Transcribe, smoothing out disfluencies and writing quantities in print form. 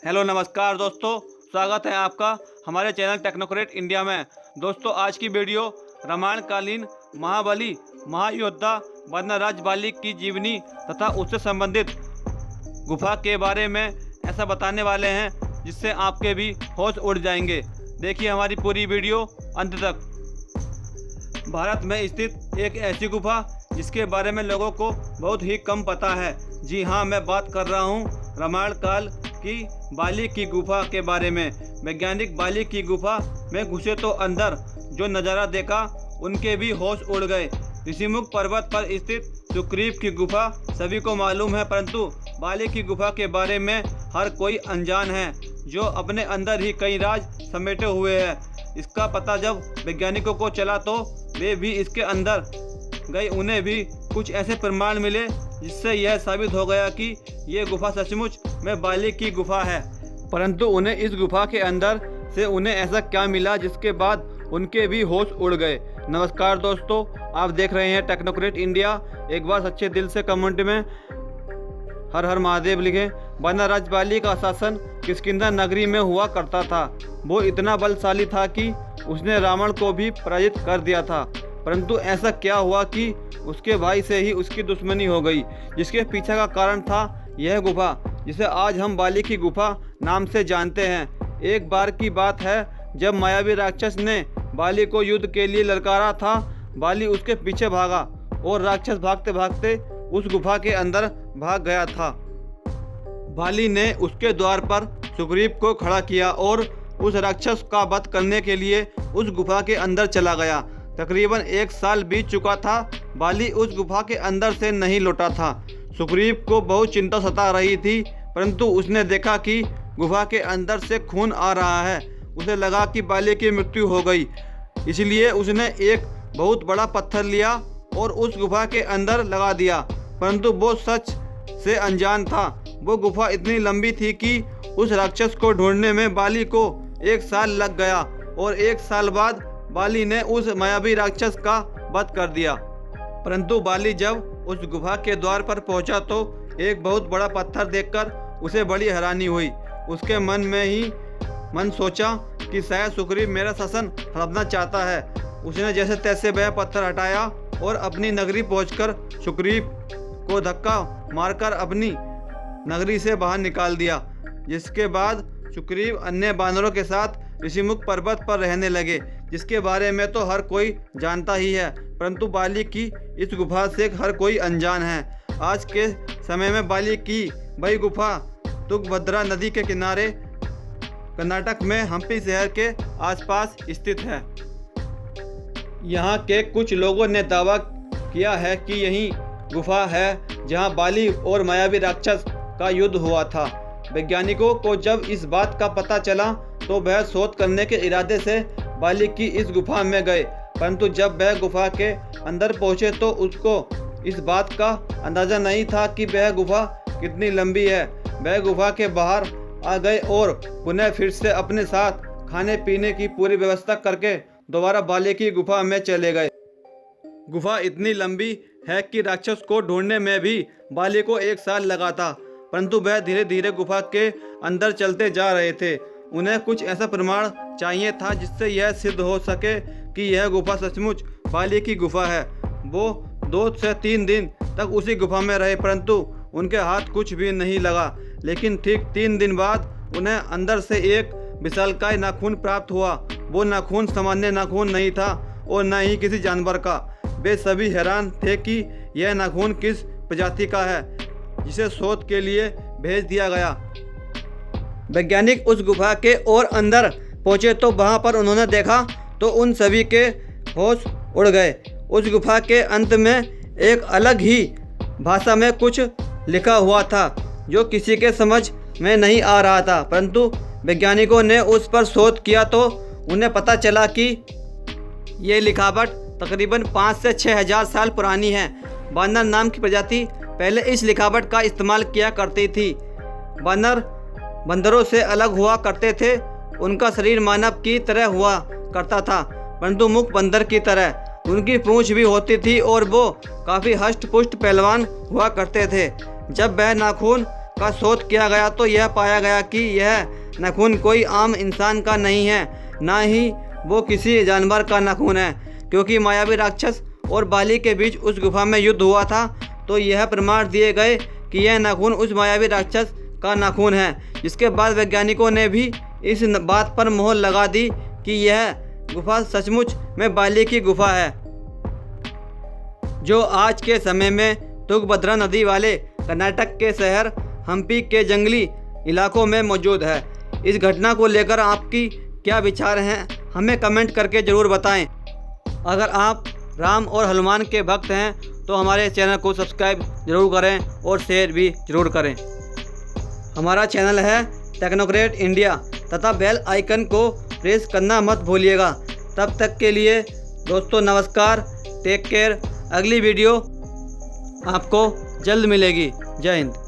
Hello नमस्कार दोस्तों, स्वागत है आपका हमारे चैनल टेक्नोक्रेट इंडिया में। दोस्तों, आज की वीडियो रामायण कालीन महाबली महायोद्धा वानरराज बाली की जीवनी तथा उससे संबंधित गुफा के बारे में ऐसा बताने वाले हैं जिससे आपके भी होश उड़ जाएंगे। देखिए हमारी पूरी वीडियो अंत तक। भारत में स्थित एक ऐसी गुफा जिसके बारे में लोगों को बहुत ही कम पता है। जी हाँ, मैं बात कर रहा हूँ रामायण काल की बाली की गुफा के बारे में। वैज्ञानिक बाली की गुफा में घुसे तो अंदर जो नज़ारा देखा उनके भी होश उड़ गए। ऋषिमुख पर्वत पर स्थित सुग्रीव की गुफा सभी को मालूम है, परंतु बाली की गुफा के बारे में हर कोई अनजान है, जो अपने अंदर ही कई राज समेटे हुए हैं। इसका पता जब वैज्ञानिकों को चला तो वे भी इसके अंदर गए। उन्हें भी कुछ ऐसे प्रमाण मिले जिससे यह साबित हो गया कि ये गुफा सचमुच में बाली की गुफा है। परंतु उन्हें इस गुफा के अंदर से उन्हें ऐसा क्या मिला जिसके बाद उनके भी होश उड़ गए। नमस्कार दोस्तों, आप देख रहे हैं टेक्नोक्रेट इंडिया। एक बार सच्चे दिल से कमेंट में हर हर महादेव लिखें। वानरराज बाली का शासन किष्किंधा नगरी में हुआ करता था। वो इतना बलशाली था कि उसने रावण को भी पराजित कर दिया था। परंतु ऐसा क्या हुआ कि उसके भाई से ही उसकी दुश्मनी हो गई, जिसके पीछे का कारण था यह गुफा, जिसे आज हम बाली की गुफा नाम से जानते हैं। एक बार की बात है जब मायावी राक्षस ने बाली को युद्ध के लिए ललकारा था। बाली उसके पीछे भागा और राक्षस भागते भागते उस गुफा के अंदर भाग गया था। बाली ने उसके द्वार पर सुग्रीव को खड़ा किया और उस राक्षस का वध करने के लिए उस गुफा के अंदर चला गया। तकरीबन 1 साल बीत चुका था। बाली उस गुफा के अंदर से नहीं लौटा था। सुग्रीव को बहुत चिंता सता रही थी, परंतु उसने देखा कि गुफा के अंदर से खून आ रहा है। उसे लगा कि बाली की मृत्यु हो गई, इसलिए उसने एक बहुत बड़ा पत्थर लिया और उस गुफा के अंदर लगा दिया। परंतु वो सच से अनजान था। वो गुफा इतनी लंबी थी कि उस राक्षस को ढूंढने में बाली को 1 साल लग गया और 1 साल बाद बाली ने उस मायावी राक्षस का वध कर दिया। परंतु बाली जब उस गुफा के द्वार पर पहुंचा तो एक बहुत बड़ा पत्थर देखकर उसे बड़ी हैरानी हुई। उसके मन सोचा कि शायद सुग्रीव मेरा शासन हड़पना चाहता है। उसने जैसे तैसे वह पत्थर हटाया और अपनी नगरी पहुंचकर सुग्रीव को धक्का मारकर अपनी नगरी से बाहर निकाल दिया। जिसके बाद सुग्रीव अन्य बानरों के साथ ऋषिमुख पर्वत पर रहने लगे, जिसके बारे में तो हर कोई जानता ही है। परंतु बाली की इस गुफा से हर कोई अनजान है। आज के समय में बाली की वही गुफा तुंगभद्रा नदी के किनारे कर्नाटक में हम्पी शहर के आसपास स्थित है। यहाँ के कुछ लोगों ने दावा किया है कि यही गुफा है जहाँ बाली और मायावी राक्षस का युद्ध हुआ था। वैज्ञानिकों को जब इस बात का पता चला तो वह शोध करने के इरादे से बाली की इस गुफा में गए। परंतु जब वह गुफा के अंदर पहुंचे तो उसको इस बात का अंदाज़ा नहीं था कि वह गुफा कितनी लंबी है। वह गुफा के बाहर आ गए और पुनः फिर से अपने साथ खाने पीने की पूरी व्यवस्था करके दोबारा बाली की गुफा में चले गए। गुफा इतनी लंबी है कि राक्षस को ढूंढने में भी बाली को 1 साल लगा था। परंतु वह धीरे धीरे गुफा के अंदर चलते जा रहे थे। उन्हें कुछ ऐसा प्रमाण चाहिए था जिससे यह सिद्ध हो सके कि यह गुफा सचमुच बाली की गुफा है। वो 2 से 3 दिन तक उसी गुफा में रहे, परंतु उनके हाथ कुछ भी नहीं लगा। लेकिन ठीक 3 दिन बाद उन्हें अंदर से एक विशालकाय नाखून प्राप्त हुआ। वो नाखून सामान्य नाखून नहीं था और न ही किसी जानवर का। वे सभी हैरान थे कि यह नाखून किस प्रजाति का है, जिसे शोध के लिए भेज दिया गया। वैज्ञानिक उस गुफा के और अंदर पहुंचे तो वहां पर उन्होंने देखा तो उन सभी के होश उड़ गए। उस गुफा के अंत में एक अलग ही भाषा में कुछ लिखा हुआ था जो किसी के समझ में नहीं आ रहा था। परंतु वैज्ञानिकों ने उस पर शोध किया तो उन्हें पता चला कि ये लिखावट तकरीबन 5 से 6 हज़ार साल पुरानी है। बानर नाम की प्रजाति पहले इस लिखावट का इस्तेमाल किया करती थी। बानर बंदरों से अलग हुआ करते थे। उनका शरीर मानव की तरह हुआ करता था, परंतु मुख बंदर की तरह। उनकी पूंछ भी होती थी और वो काफ़ी हष्ट पुष्ट पहलवान हुआ करते थे। जब वह नाखून का शोध किया गया तो यह पाया गया कि यह नाखून कोई आम इंसान का नहीं है, ना ही वो किसी जानवर का नाखून है। क्योंकि मायावी राक्षस और बाली के बीच उस गुफा में युद्ध हुआ था, तो यह प्रमाण दिए गए कि यह नाखून उस मायावी राक्षस का नाखून है। जिसके बाद वैज्ञानिकों ने भी इस बात पर मोहर लगा दी कि यह गुफा सचमुच में बाली की गुफा है, जो आज के समय में तुंगभद्रा नदी वाले कर्नाटक के शहर हम्पी के जंगली इलाकों में मौजूद है। इस घटना को लेकर आपकी क्या विचार हैं, हमें कमेंट करके ज़रूर बताएं। अगर आप राम और हनुमान के भक्त हैं तो हमारे चैनल को सब्सक्राइब जरूर करें और शेयर भी जरूर करें। हमारा चैनल है टेक्नोक्रेट इंडिया तथा बेल आइकन को प्रेस करना मत भूलिएगा। तब तक के लिए दोस्तों नमस्कार, टेक केयर। अगली वीडियो आपको जल्द मिलेगी। जय हिंद।